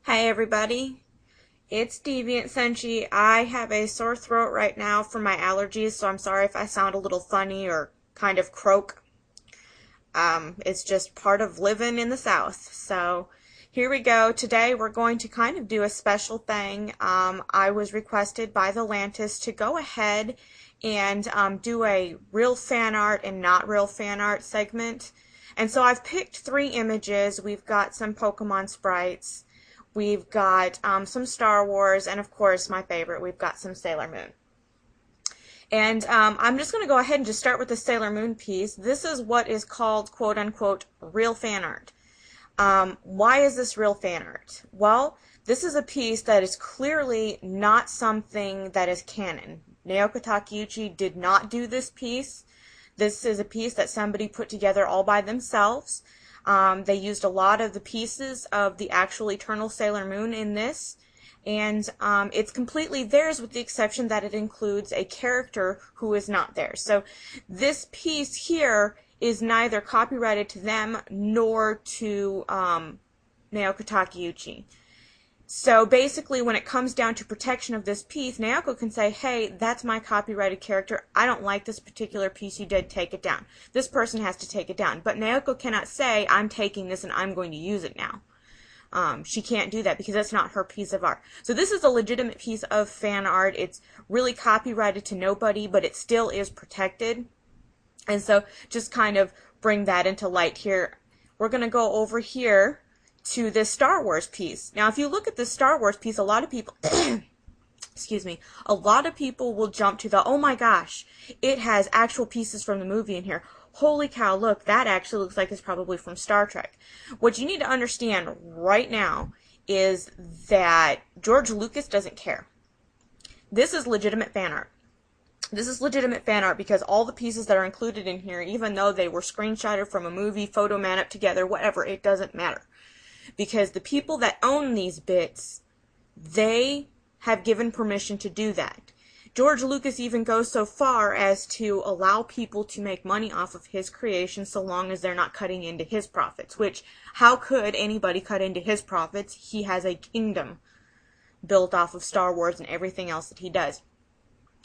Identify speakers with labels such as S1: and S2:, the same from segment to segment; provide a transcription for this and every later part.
S1: Hi everybody, it's Deviant Senshi. I have a sore throat right now from my allergies, so I'm sorry if I sound a little funny or kind of croak. It's just part of living in the South. So here we go. Today we're going to kind of do a special thing. I was requested by the Lantis to go ahead and do a real fan art and not real fan art segment. And so I've picked 3 images. We've got some Pokemon sprites. We've got some Star Wars, and of course, my favorite, we've got some Sailor Moon. And I'm just going to go ahead and just start with the Sailor Moon piece. This is what is called, quote-unquote, real fan art. Why is this real fan art? Well, this is a piece that is clearly not something that is canon. Naoko Takeuchi did not do this piece. This is a piece that somebody put together all by themselves. They used a lot of the pieces of the actual Eternal Sailor Moon in this, and it's completely theirs with the exception that it includes a character who is not theirs. So this piece here is neither copyrighted to them nor to Naoko Takeuchi. So basically, when it comes down to protection of this piece, Naoko can say, hey, that's my copyrighted character. I don't like this particular piece you did. Take it down. This person has to take it down. But Naoko cannot say, I'm taking this and I'm going to use it now. She can't do that because that's not her piece of art. So this is a legitimate piece of fan art. It's really copyrighted to nobody, but it still is protected. And so just kind of bring that into light here. We're going to go over here to this Star Wars piece. Now, if you look at this Star Wars piece, a lot of people, excuse me, a lot of people will jump to the, oh my gosh, it has actual pieces from the movie in here. Holy cow, look, that actually looks like it's probably from Star Trek. What you need to understand right now is that George Lucas doesn't care. This is legitimate fan art. This is legitimate fan art because all the pieces that are included in here, even though they were screenshotted from a movie, photo man up together, whatever, it doesn't matter. Because the people that own these bits, they have given permission to do that. George Lucas even goes so far as to allow people to make money off of his creation so long as they're not cutting into his profits. Which, how could anybody cut into his profits? He has a kingdom built off of Star Wars and everything else that he does.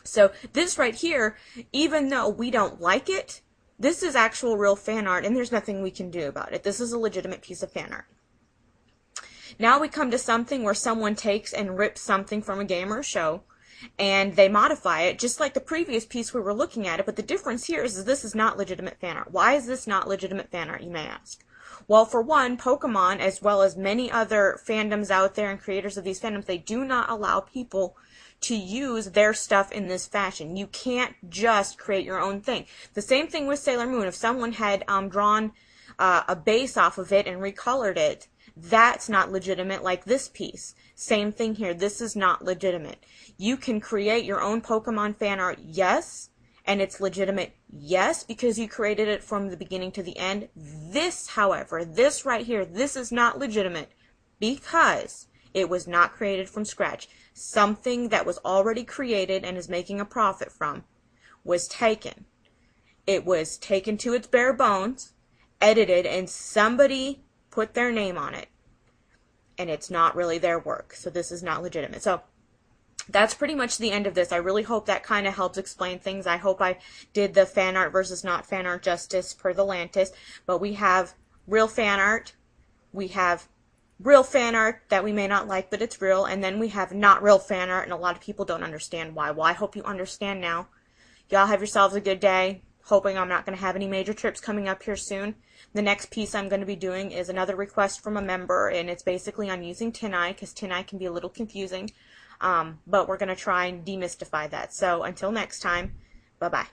S1: So this right here, even though we don't like it, this is actual real fan art and there's nothing we can do about it. This is a legitimate piece of fan art. Now we come to something where someone takes and rips something from a game or a show, and they modify it, just like the previous piece we were looking at it, but the difference here is this is not legitimate fan art. Why is this not legitimate fan art, you may ask? Well, for one, Pokemon, as well as many other fandoms out there and creators of these fandoms, they do not allow people to use their stuff in this fashion. You can't just create your own thing. The same thing with Sailor Moon. If someone had drawn a base off of it and recolored it, that's not legitimate like this piece. Same thing here. This is not legitimate. You can create your own Pokemon fan art, yes, and it's legitimate, yes, because you created it from the beginning to the end. This, however, this right here, this is not legitimate because it was not created from scratch. Something that was already created and is making a profit from was taken. It was taken to its bare bones, edited, and somebody put their name on it, and it's not really their work, so this is not legitimate. So that's pretty much the end of this. I really hope that kind of helps explain things. I hope I did the fan art versus not fan art justice per the Lantis, but we have real fan art, we have real fan art that we may not like, but it's real, and then we have not real fan art, and a lot of people don't understand why. Well, I hope you understand now. Y'all have yourselves a good day. Hoping I'm not going to have any major trips coming up here soon. The next piece I'm going to be doing is another request from a member, and it's basically on using tin-eye, because tin-eye can be a little confusing, but we're going to try and demystify that. So until next time, bye-bye.